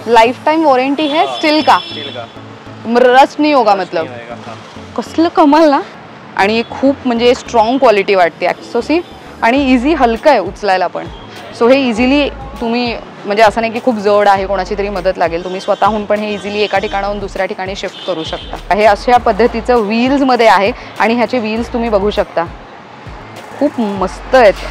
Life time warranty है steel का rust नहीं होगा मतलब कसलं कमाल ना. आणि खूप म्हणजे स्ट्रॉंग क्वालिटी वाटते ॲक्सेसरी आणि इझी हलकं आहे उचलायला पण. सो हे इझिली तुम्ही म्हणजे असं नाही की खूप जड आहे कोणाची तरी मदत लागेल, तुम्ही स्वतःहून पण हे इझिली एका ठिकाणाहून दुसऱ्या ठिकाणी शिफ्ट करू शकता. हे अशा पद्धतीचं व्हील्समध्ये आहे आणि ह्याचे व्हील्स तुम्ही बघू शकता खूप मस्त आहेत.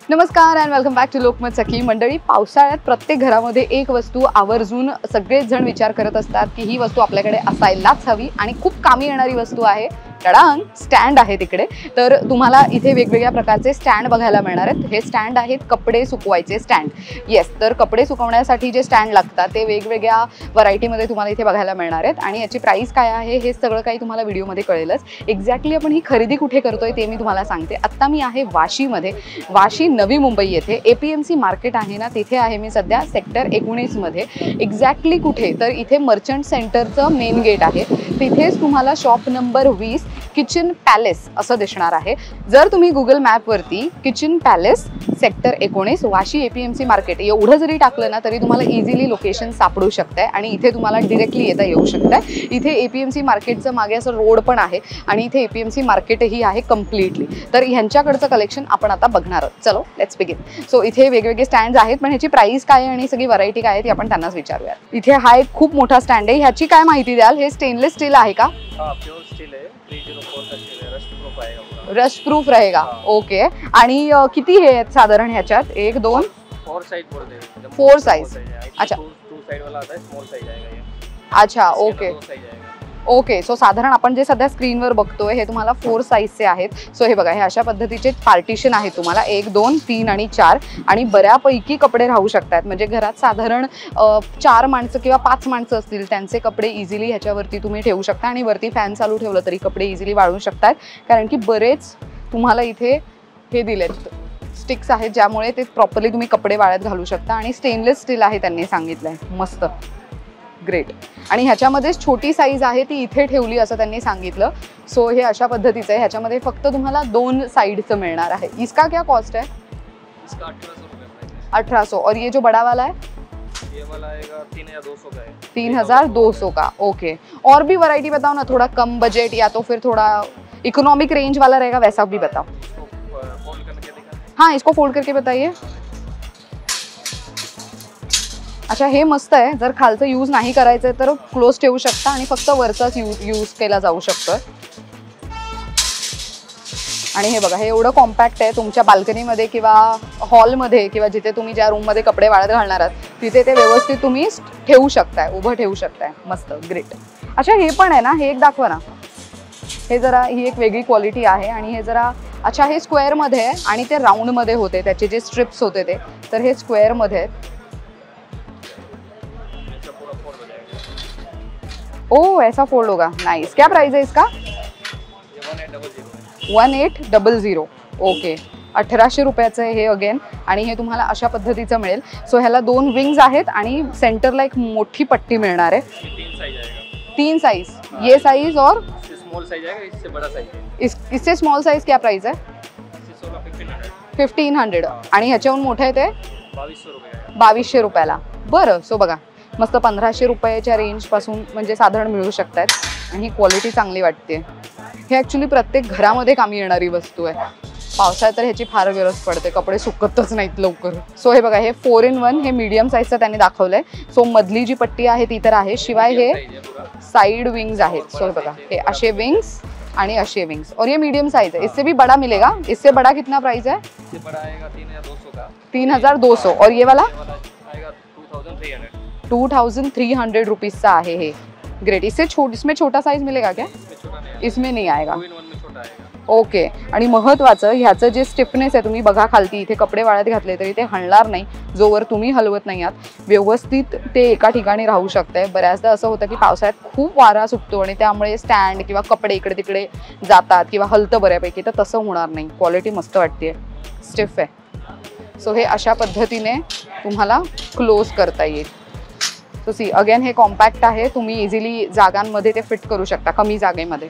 नमस्कार and welcome back to Lokmat Sakhi. मंडळी, पावसाळ्यात प्रत्येक घरामध्ये एक वस्तू आवर्जून सगळेच जण विचार करत असतात की ही वस्तू आपल्याकडे असायलाच हवी आणि खूप कामी येणारी वस्तू आहे. टडांग, स्टँड आहे तिकडे. तर तुम्हाला इथे वेगवेगळ्या प्रकारचे स्टँड बघायला मिळणार आहेत. हे स्टँड आहेत कपडे सुकवायचे स्टँड. येस, तर कपडे सुकवण्यासाठी जे स्टँड लागतात ते वेगवेगळ्या व्हरायटीमध्ये तुम्हाला इथे बघायला मिळणार आहेत आणि याची प्राईस काय आहे हे सगळं काही तुम्हाला व्हिडिओमध्ये कळेलच. एक्झॅक्टली आपण ही खरेदी कुठे करतोय ते मी तुम्हाला सांगते. आत्ता मी आहे वाशीमध्ये, वाशी नवी मुंबई येथे APMC मार्केट आहे ना, तिथे आहे मी सध्या सेक्टर 19 मध्ये. एक्झॅक्टली कुठे तर इथे मर्चंट सेंटरचं मेन गेट आहे, तिथेच तुम्हाला शॉप नंबर 20 किचन पॅलेस असं दिसणार आहे. जर तुम्ही गुगल मॅपवरती kitchen palace sector 19 Vashi APMC market एवढं जरी टाकलं ना तरी तुम्हाला इझिली लोकेशन सापडू शकतंय आणि इथे तुम्हाला डिरेक्टली येता येऊ शकतंय. इथे APMC मार्केटचं मागे असं रोड पण आहे आणि इथे APMC मार्केटही आहे कम्प्लिटली. तर ह्यांच्याकडचं कलेक्शन आपण आता बघणार आहोत. चलो लेट्स बिगिन. सो इथे वेगवेगळे स्टँड आहेत, पण ह्याची प्राइस काय आणि सगळी व्हरायटी काय आहे ती आपण त्यांनाच विचारूया. इथे हा एक खूप मोठा स्टँड आहे, ह्याची काय माहिती द्याल? हे स्टेनलेस स्टील आहे का? प्योर स्टील है, 304 का स्टील है, रस्ट प्रूफ आएगा पूरा. रस्ट प्रूफ रहेगा. ओके. आणि किती हे आहेत साधारण ह्याच्यात? 1 2 4 साइज बोलते हैं. 4 साइज. अच्छा, 2 साइड वाला आता है, स्मॉल साइज आएगा ये. अच्छा, ओके ओके. सो साधारण आपण जे सध्या स्क्रीनवर बघतोय हे तुम्हाला 4 साईजचे आहेत. सो हे बघा, हे अशा पद्धतीचे पार्टिशन आहे तुम्हाला 1 2 3 आणि 4 आणि बऱ्यापैकी कपडे राहू शकतात. म्हणजे घरात साधारण 4 माणसं किंवा 5 माणसं असतील त्यांचे कपडे इझिली ह्याच्यावरती तुम्ही ठेवू शकता आणि वरती फॅन चालू ठेवलं तरी कपडे इझिली वाळू शकतात. कारण की बरेच तुम्हाला इथे हे दिलेत स्टिक्स आहेत ज्यामुळे ते प्रॉपरली तुम्ही कपडे वाळत घालू शकता आणि स्टेनलेस स्टील आहे त्यांनी सांगितलंय. मस्त, ग्रेट. आणि ह्याच्यामध्येच छोटी साईज आहे ती इथे ठेवली असं त्यांनी सांगितलं. सो हे अशा पद्धतीचं आहे. ह्याच्यामध्ये फक्त तुम्हाला 2 साइडचं मिळणार आहे. इसका क्या कॉस्ट है? इसका 1800 रुपये. 1800. और ये जो बड़ा वाला है ये वाला आएगा 3200 का है. 3200 का. ओके. और भी वैरायटी बताओ ना, थोड़ा कम बजट या तो फिर थोड़ा इकोनॉमिक रेंज वाला रहेगा वैसा भी बताओ. फोल्ड करके दिखा. हाँ, इसको फोल्ड करके बताइए. अच्छा, हे मस्त आहे. जर खालचं यूज नाही करायचं तर क्लोज ठेवू शकता आणि फक्त वरचाच यूज केला जाऊ शकतो. आणि हे बघा, हे एवढं कॉम्पॅक्ट आहे. तुमच्या बाल्कनीमध्ये किंवा हॉलमध्ये किंवा जिथे तुम्ही ज्या रूममध्ये कपडे वाळत घालणार आहात तिथे ते व्यवस्थित तुम्ही ठेवू शकताय, उभं ठेवू शकताय. मस्त, ग्रेट. अच्छा, हे पण आहे ना, हे एक दाखवा ना. हे जरा ही एक वेगळी क्वालिटी आहे आणि हे जरा अच्छा, हे स्क्वेअरमध्ये आहे आणि ते राऊंडमध्ये होते, त्याचे जे स्ट्रिप्स होते ते, तर हे स्क्वेअरमध्ये आहेत. ओह, ऐसा फोल्ड होगा. नाइस. क्या प्राइस है इसका? 1800. ओके. 1800 रुपयाचं हे अगेन. आणि हे तुम्हाला अशा पद्धतीचं मिळेल. सो ह्याला 2 विंग्स आहेत आणि सेंटरला एक मोठी पट्टी मिळणार आहे. 3 साइज आएगा. 3 साइज. ये साइज और स्मॉल साइज आएगा, इससे बड़ा साइज है. इससे स्मॉल साइज क्या प्राइस है? 1500. आणि ह्याच्याहून मोठं आहे ते 2200 रुपये. 2200 रुपयाला. बरं. सो बघा, मस्त 1500 रुपयाच्या रेंजपासून म्हणजे साधारण मिळू शकतात आणि ही क्वालिटी चांगली वाटते. हे ॲक्च्युली प्रत्येक घरामध्ये कामी येणारी वस्तू आहे. पावसाळ्यात तर ह्याची फार गरज पडते, कपडे सुकतच नाहीत लवकर. सो हे बघा, हे 4 in 1 हे मीडियम साईजचं त्यांनी दाखवलंय. सो मधली जी पट्टी आहे ती तर आहे, शिवाय हे साइड विंग्स आहेत. सो हे बघा, हे असे विंग्स आणि असे विंग्स. और ये मीडियम साइज है, इससे भी बड़ा मिलेगा. इससे बड़ा कितना प्राइस है? इससे बड़ा आएगा 3200 का. 3200. और ये वाला आएगा 2300. 2300 रुपीज़ आहे हे. ग्रेट. इसमें छोटा साइज मिलेगा क्या? इसमें नहीं आएगा. ओके. आणि महत्त्वाचं ह्याचं जे स्टिफनेस आहे, तुम्ही बघा खालती इथे कपडे वाळत घातले तरी ते हलणार नाही जोवर तुम्ही हलवत नाही आहात. व्यवस्थित ते एका ठिकाणी राहू शकते. बऱ्याचदा असं होतं की पावसाळ्यात खूप वारा सुटतो आणि त्यामुळे स्टँड किंवा कपडे इकडे तिकडे जातात किंवा हलतं बऱ्यापैकी, तर तसं होणार नाही. क्वालिटी मस्त वाटते, स्टिफ आहे. सो हे अशा पद्धतीने तुम्हाला क्लोज करता येईल. सो सी अगेन हे कॉम्पॅक्ट आहे, तुम्ही इझिली जागांमध्ये ते फिट करू शकता कमी जागेमध्ये.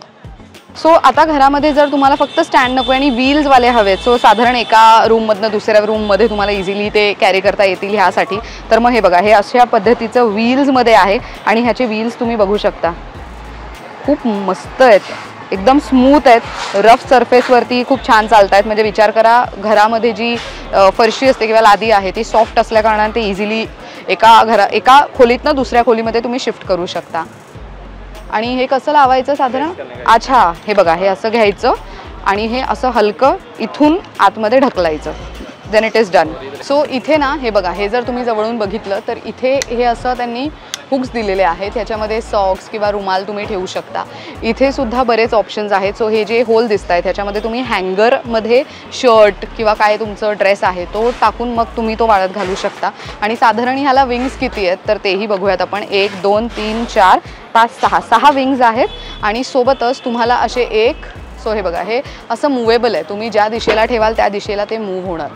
सो आता घरामध्ये जर तुम्हाला फक्त स्टँड नको आणि व्हील्सवाले हवेत, सो साधारण एका रूममधनं दुसऱ्या रूममध्ये तुम्हाला इझिली ते कॅरी करता येतील ह्यासाठी, तर मग हे बघा हे अशा पद्धतीचं व्हील्समध्ये आहे आणि ह्याचे व्हील्स तुम्ही बघू शकता खूप मस्त आहेत, एकदम स्मूथ आहेत, रफ सरफेसवरती खूप छान चालत आहेत. म्हणजे विचार करा घरामध्ये जी फरशी असते किंवा लादी आहे ती सॉफ्ट असल्याकारणाने ते इझिली एका खोलीतनं दुसऱ्या खोलीमध्ये तुम्ही शिफ्ट करू शकता. आणि हे कसं लावायचं साधारण, अच्छा हे बघा हे असं घ्यायचं आणि हे असं हलकं इथून आतमध्ये ढकलायचं, then it is done. So इथे ना हे बघा हे जर तुम्ही जवळून बघितलं तर इथे हे असं त्यांनी हुक्स दिलेले आहेत, ह्याच्यामध्ये सॉक्स किंवा रुमाल तुम्ही ठेवू शकता. इथे सुद्धा बरेच ऑप्शन्स आहेत. सो हे जे होल दिसत आहेत ह्याच्यामध्ये तुम्ही हँगरमध्ये शर्ट किंवा काय तुमचं ड्रेस आहे तो टाकून मग तुम्ही तो वाळत घालू शकता. आणि साधारण ह्याला विंग्स किती आहेत तर तेही बघूयात आपण. 1 2 3 4 5 6 विंग्स आहेत आणि सोबतच तुम्हाला असे सो हे बघा हे असं मुवेबल आहे, तुम्ही ज्या दिशेला ठेवाल त्या दिशेला ते मूव्ह होणार.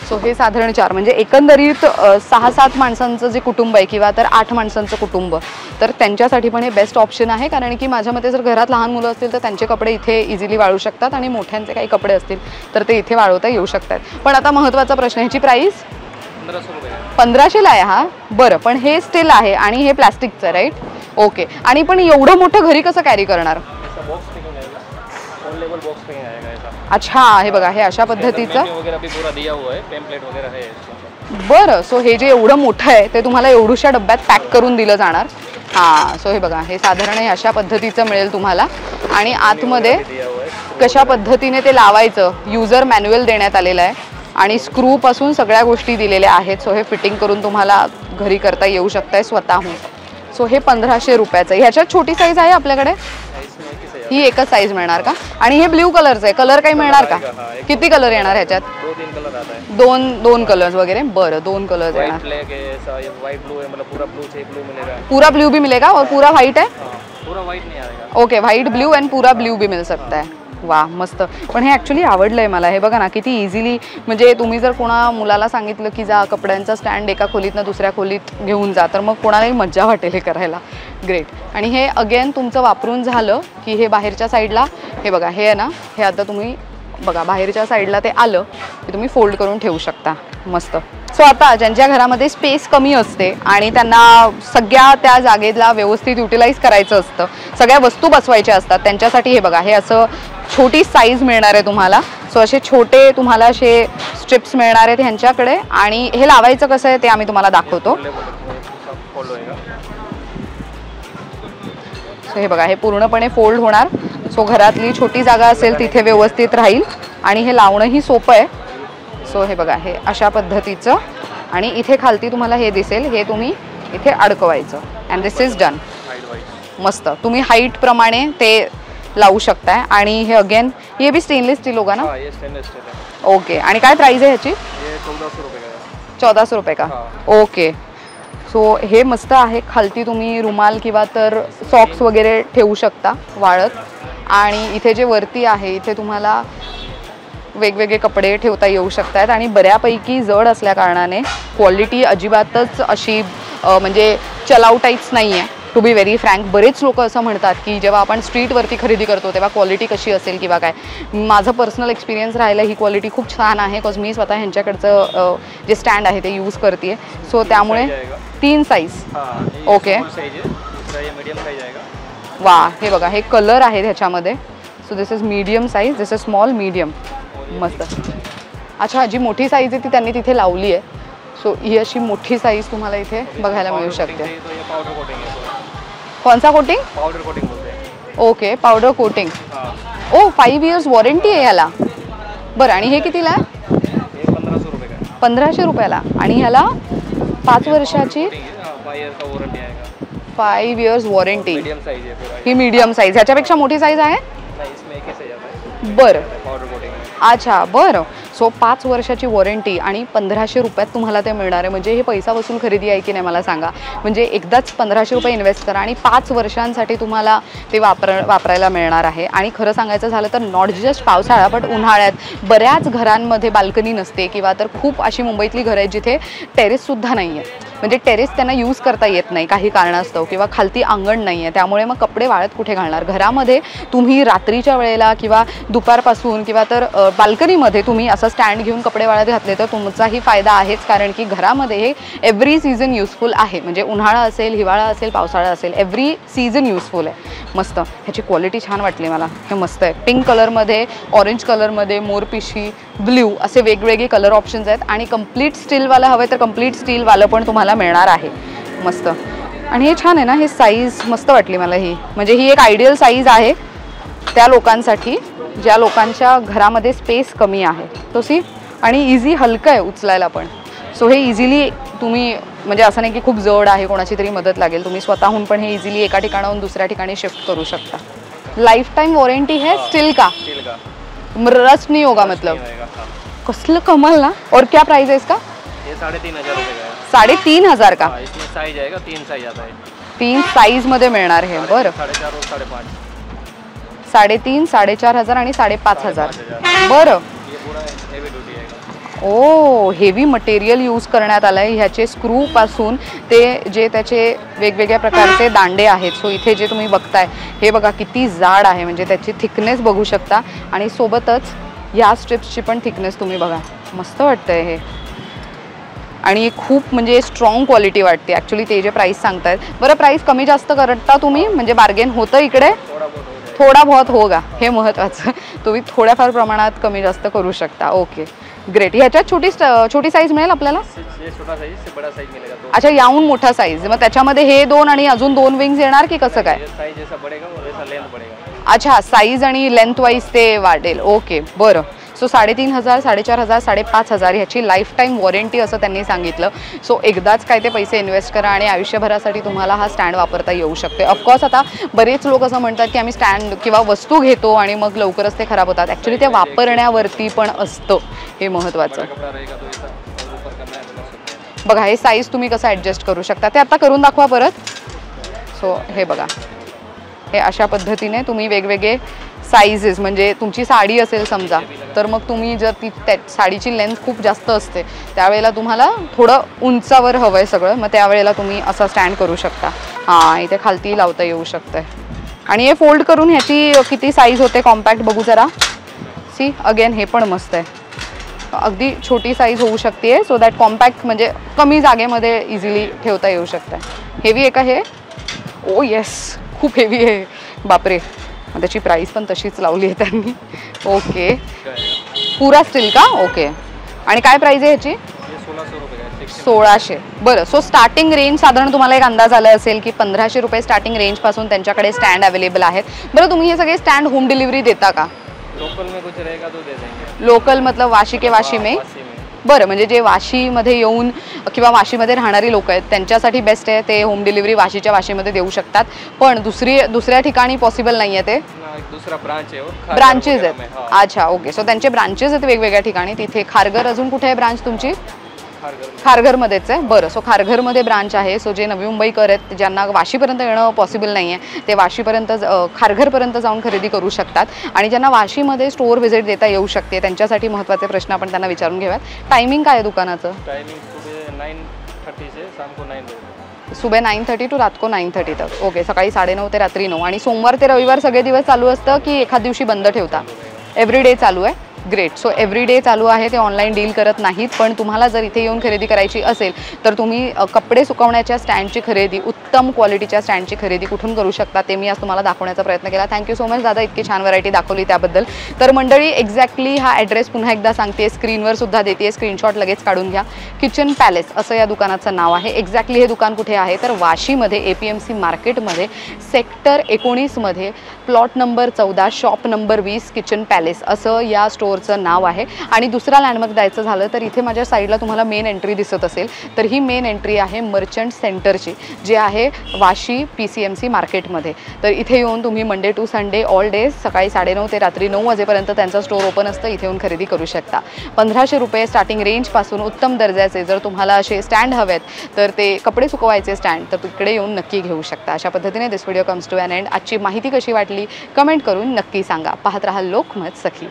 सो हे साधारण 4 म्हणजे एकंदरीत 6-7 माणसांचं जे कुटुंब आहे किंवा तर 8 माणसांचं कुटुंब, तर त्यांच्यासाठी पण हे बेस्ट ऑप्शन आहे. कारण की माझ्या मते जर घरात लहान मुलं असतील तर त्यांचे कपडे इथे इझिली वाळू शकतात आणि मोठ्यांचे काही कपडे असतील तर ते इथे वाळवता येऊ शकतात. पण आता महत्त्वाचा प्रश्न, ह्याची प्राईस 1500ला आहे हा. बरं, पण हे स्टील आहे आणि हे प्लास्टिकचं राईट, ओके. आणि पण एवढं मोठं घरी कसं कॅरी करणार? अच्छा हे बघा हे अशा पद्धतीचं बरं. सो हे जे एवढं मोठं आहे ते तुम्हाला एवढ्याशा डब्यात पॅक करून दिलं जाणार. हां सो हे बघा हे साधारण हे अशा पद्धतीचं मिळेल तुम्हाला. आणि आतमध्ये कशा पद्धतीने ते लावायचं युजर मॅन्युअल देण्यात आलेलं आहे आणि स्क्रूपासून सगळ्या गोष्टी दिलेल्या आहेत. सो हे फिटिंग करून तुम्हाला घरी करता येऊ शकताय स्वतःहून. सो हे 1500 रुपयाचं. ह्याच्यात छोटी साईज आहे आपल्याकडे, ही एकच साईज मिळणार का? आणि हे ब्ल्यू कलरचं आहे, कलर काही मिळणार का? किती कलर येणार ह्याच्यात? 2 कलर्स वगैरे. बरं 2 कलर्स येणार. पूरा ब्लू भी मिलेगा और पूरा व्हाइट है? पूरा व्हाइट नहीं आएगा. ओके व्हाइट ब्ल्यू एंड पूरा ब्ल्यू भी मिल सकता है. वा मस्त. पण हे ॲक्च्युली आवडलं आहे मला. हे बघा ना किती इझिली, म्हणजे तुम्ही जर कोणा मुलाला सांगितलं की जा कपड्यांचा स्टँड एका खोलीतनं दुसऱ्या खोलीत घेऊन जा तर मग कोणालाही मज्जा वाटेल हे करायला. ग्रेट. आणि हे अगेन तुमचं वापरून झालं की हे बाहेरच्या साईडला हे बघा हे आहे ना, हे आता तुम्ही बघा बाहेरच्या साईडला ते आलं की तुम्ही फोल्ड करून ठेवू शकता. मस्त. सो आता ज्यांच्या घरामध्ये स्पेस कमी असते आणि त्यांना सगळ्या त्या जागेला व्यवस्थित युटिलाइज करायचं असतं, सगळ्या वस्तू बसवायच्या असतात, त्यांच्यासाठी हे बघा हे असं छोटी साईज मिळणार आहे तुम्हाला. सो असे छोटे तुम्हाला असे स्ट्रिप्स मिळणार आहेत ह्यांच्याकडे. आणि हे लावायचं कसं आहे ते आम्ही तुम्हाला दाखवतो. सो हे बघा हे पूर्णपणे फोल्ड होणार. सो घरातली छोटी जागा असेल तिथे व्यवस्थित राहील आणि हे लावणंही सोपं आहे. सो हे बघा हे अशा पद्धतीचं. आणि इथे खालती तुम्हाला हे दिसेल, हे तुम्ही इथे अडकवायचं अँड दिस इज डन. मस्त. तुम्ही हाईट प्रमाणे ते लावू शकताय. आणि हे अगेन ये भी स्टेनलेस स्टील होगा ना? ओके. आणि काय प्राइस आहे ह्याची? 1400 रुपये का? ओके. सो हे मस्त आहे. खालती तुम्ही रुमाल किंवा तर सॉक्स वगैरे ठेवू शकता वाळत. आणि इथे जे वरती आहे इथे तुम्हाला वेगवेगळे कपडे ठेवता येऊ शकतात. आणि बऱ्यापैकी जड असल्या कारणाने क्वालिटी अजिबातच अशी म्हणजे चलाऊ टाईप्स नाही आहे. टू बी व्हेरी फ्रँक, बरेच लोक असं म्हणतात की जेव्हा आपण स्ट्रीटवरती खरेदी करतो तेव्हा क्वालिटी कशी असेल किंवा काय. माझं पर्सनल एक्सपिरियन्स राहिलं ही क्वालिटी खूप छान आहे. बिकॉज मी स्वतः ह्यांच्याकडचं जे स्टँड आहे ते यूज करते. सो त्यामुळे 3 साईज. ओके. वा हे बघा हे कलर आहेत ह्याच्यामध्ये. So this is medium size, this is small medium. मस्त. अच्छा जी मोठी साईज आहे ती त्यांनी तिथे लावली आहे. सो ही अशी मोठी साईज तुम्हाला इथे बघायला मिळू शकते. कौन सा कोटिंग? पाउडर कोटिंग बोलते हैं. Okay powder coating. ओ 5 इयर्स वॉरंटी आहे ह्याला. बरं. आणि हे कितीला आहे? 1500 रुपये का? 1500 रुपयाला. आणि ह्याला 5 वर्षाची 5 इयर्स वॉरंटी. ही मीडियम साईज. ह्याच्यापेक्षा मोठी साईज आहे? बरं. अच्छा बरं. सो 5 वर्षाची वॉरंटी आणि 1500 रुपयात तुम्हाला ते मिळणार आहे. म्हणजे हे पैसा वसूल खरेदी आहे की नाही मला सांगा. म्हणजे एकदाच 1500 रुपये इन्व्हेस्ट करा आणि 5 वर्षांसाठी तुम्हाला ते वापरायला मिळणार आहे. आणि खरं सांगायचं झालं तर नॉट जस्ट पावसाळा बट उन्हाळ्यात बऱ्याच घरांमध्ये बाल्कनी नसते किंवा तर खूप अशी मुंबईतली घरं आहेत जिथे टेरेससुद्धा नाही आहे. म्हणजे टेरेस त्यांना यूज करता येत नाही काही कारणास्तव, किंवा खालती अंगण नाही आहे, त्यामुळे मग कपडे वाळत कुठे घालणार. घरामध्ये तुम्ही रात्रीच्या वेळेला किंवा दुपारपासून किंवा तर बाल्कनीमध्ये तुम्ही असं स्टँड घेऊन कपडे वाळत घातले तर तुमचाही फायदा आहेच, कारण की घरामध्ये हे एव्हरी सीझन युजफुल आहे. म्हणजे उन्हाळा असेल, हिवाळा असेल, पावसाळा असेल, एव्हरी सीझन युजफुल आहे. मस्त, ह्याची क्वालिटी छान वाटली मला. हे मस्त आहे. पिंक कलरमध्ये, ऑरेंज कलरमध्ये, मोरपिशी, ब्ल्यू असे वेगवेगळे कलर ऑप्शन्स आहेत. आणि कंप्लीट स्टीलवालं हवं तर कंप्लीट स्टीलवालं पण तुम्हाला मिळणार आहे. मस्त. आणि हे छान आहे ना, हे साईज मस्त वाटली मला ही. म्हणजे ही एक आयडियल साईज आहे त्या लोकांसाठी ज्या लोकांच्या घरामध्ये स्पेस कमी आहे. तो सी, आणि इझी हलकं आहे उचलायला पण. सो हे इझिली तुम्ही, म्हणजे असं नाही की खूप जड आहे, कोणाची तरी मदत लागेल, तुम्ही स्वतःहून पण हे इझिली एका ठिकाणाहून दुसऱ्या ठिकाणी शिफ्ट करू शकता. लाइफ टाइम वारंटी है स्टील का? स्टील का, रस्ट नहीं होगा मतलब? नहीं होएगा, हाँ। कसलं कमाल ना. और क्या प्राइस है इसका? ये 3,500 रुपये का है। 3,500 का? हाँ, इसमें साइज आएगा, 3 साइज आता है। 3 साईज मध्ये मिळणार हे. बरं, 4.5 और 5.5। 3,500, 4,500 आणि 5,500. बरं. ये पूरा हेवी ड्यूटी आएगा। ओ, हेवी मटेरियल यूज करण्यात आलं आहे. ह्याचे स्क्रूपासून ते जे त्याचे वेगवेगळ्या प्रकारचे दांडे आहेत. सो इथे जे तुम्ही बघताय हे बघा किती जाड आहे, म्हणजे त्याची थिकनेस बघू शकता. आणि सोबतच ह्या स्ट्रिप्सची पण थिकनेस तुम्ही बघा. मस्त वाटतंय हे. आणि खूप म्हणजे स्ट्रॉंग क्वालिटी वाटते ॲक्च्युली ते जे प्राईस सांगतायत. बरं, प्राईस कमी जास्त करता तुम्ही, म्हणजे बार्गेन होतं इकडे? थोडा बहुत होगा, हे महत्त्वाचं. तुम्ही थोड्याफार प्रमाणात कमी जास्त करू शकता. Okay, great. ह्याच्यात छोटी साईज मिळेल आपल्याला? ये छोटा साइज से बड़ा साइज मिलेगा तो। अच्छा, याहून मोठा साईज. मग त्याच्यामध्ये हे 2 आणि अजून 2 विंग्स येणार की कसं काय? साइज जैसा बढ़ेगा वैसा लेंथ बढ़ेगा। अच्छा, साईज आणि लेंथ वाईज ते वाढेल. ओके, बरं. सो 3,500, 4,500, 5,500 ह्याची लाईफ टाईम वॉरंटी असं त्यांनी सांगितलं. सो एकदाच काय ते पैसे इन्व्हेस्ट करा आणि आयुष्यभरासाठी तुम्हाला हा स्टँड वापरता येऊ शकते. ऑफकोर्स आता बरेच लोक असं म्हणतात की आम्ही स्टँड किंवा वस्तू घेतो आणि मग लवकरच ते खराब होतात. ॲक्च्युली ते वापरण्यावरती पण असतं, हे महत्त्वाचं. बघा, हे साईज तुम्ही कसं ॲडजस्ट करू शकता ते आता करून दाखवा परत. सो हे बघा, हे अशा पद्धतीने तुम्ही वेगवेगळे साईजेस, म्हणजे तुमची साडी असेल समजा, तर मग तुम्ही जर ती साडीची लेंथ खूप जास्त असते त्यावेळेला तुम्हाला थोडं उंचावर हवं आहे सगळं, मग त्यावेळेला तुम्ही असा स्टँड करू शकता. हां, इथे खालती लावता येऊ शकतं. आणि हे फोल्ड करून ह्याची किती साईज होते कॉम्पॅक्ट बघू जरा. सी अगेन, हे पण मस्त आहे. अगदी छोटी साईज होऊ शकते. सो दॅट कॉम्पॅक्ट म्हणजे कमी जागेमध्ये इझिली ठेवता येऊ शकतं. हेवी आहे का हे? ओ येस, खूप हेवी आहे. बापरे. त्याची प्राईस पण तशीच लावली आहे त्यांनी. ओके, पुरा स्टील का? ओके. आणि काय प्राईस आहे ह्याची? 1,600. बरं. सो स्टार्टिंग रेंज साधारण तुम्हाला एक अंदाज आला असेल की 1,500 रुपये स्टार्टिंग रेंजपासून त्यांच्याकडे स्टँड अवेलेबल आहेत. बरं, तुम्ही हे सगळे स्टँड होम डिलिव्हरी देता का? लोकल में कुछ रहेगा तो दे देंगे. लोकल मतलब वाशी के वाशी में? बरं, म्हणजे जे वाशीमध्ये येऊन किंवा वाशीमध्ये राहणारी लोक आहेत त्यांच्यासाठी बेस्ट आहे. ते होम डिलिव्हरी वाशीच्या वाशीमध्ये देऊ शकतात. पण दुसऱ्या ठिकाणी पॉसिबल नाही आहे ते. दुसरा ब्रांच आहे, ब्रांचेस आहेत. अच्छा, ओके. सो त्यांचे ब्रांचेस आहेत वेगवेगळ्या ठिकाणी. तिथे खारघर, अजून कुठे आहे ब्रांच तुमची? खारघरमध्येच आहे. बरं. सो खारघरमध्ये ब्रांच आहे. सो जे नवी मुंबईकर आहेत ज्यांना वाशीपर्यंत येणं पॉसिबल नाही आहे ते वाशीपर्यंत खारघरपर्यंत जाऊन खरेदी करू शकतात. आणि ज्यांना वाशीमध्ये स्टोअर व्हिजिट देता येऊ शकते त्यांच्यासाठी महत्त्वाचे प्रश्न आपण त्यांना विचारून घेऊयात. टायमिंग काय आहे दुकानाचं? टायमिंग सुबह 9:30 से शाम को 9 बजे. सुबह 9:30 टू रात को 9:30 तक. ओके, सकाळी 9:30 ते रात्री 9. आणि सोमवार ते रविवार सगळे दिवस चालू असतं की एखाद दिवशी बंद ठेवता? एव्हरी डे चालू आहे. ग्रेट. सो एव्हरी डे चालू आहे. ते ऑनलाईन डील करत नाहीत. पण तुम्हाला जर इथे येऊन खरेदी करायची असेल तर तुम्ही कपडे सुकवण्याच्या स्टँडची खरेदी, उत्तम क्वालिटीच्या स्टँडची खरेदी कुठून करू शकता ते मी आज तुम्हाला दाखवण्याचा प्रयत्न केला. थँक्यू सो मच दादा, इतकी छान व्हरायटी दाखवली त्याबद्दल. तर मंडळी, एक्झॅक्टली हा ॲड्रेस पुन्हा एकदा सांगते, स्क्रीनवर सुद्धा देते, स्क्रीनशॉट लगेच काढून घ्या. किचन पॅलेस असं या दुकानाचं नाव आहे. एक्झॅक्टली हे दुकान कुठे आहे तर वाशीमध्ये APMC मार्केटमध्ये सेक्टर 19मध्ये plot number 14 shop number 20 kitchen palace असं या स्टोअरचं नाव आहे. आणि दुसरा लँडमार्क द्यायचं झालं तर इथे माझ्या साईडला तुम्हाला मेन एंट्री दिसत असेल तर ही मेन एंट्री आहे मर्चंट सेंटरची, जे आहे वाशी PCMC मार्केटमध्ये. तर इथे येऊन तुम्ही Monday to Sunday all days सकाळी 9:30 ते रात्री 9 वाजेपर्यंत त्यांचं स्टोअर ओपन असतं. इथे येऊन खरेदी करू शकता. 1,500 रुपये स्टार्टिंग रेंजपासून उत्तम दर्जाचे जर तुम्हाला असे स्टँड हवेत तर ते कपडे सुकवायचे स्टँड तर तिकडे येऊन नक्की घेऊ शकता. अशा पद्धतीने this video comes to an end. आजची माहिती कशी वाटली कमेंट करून नक्की सांगा. पाहत राहा लोकमत सखी.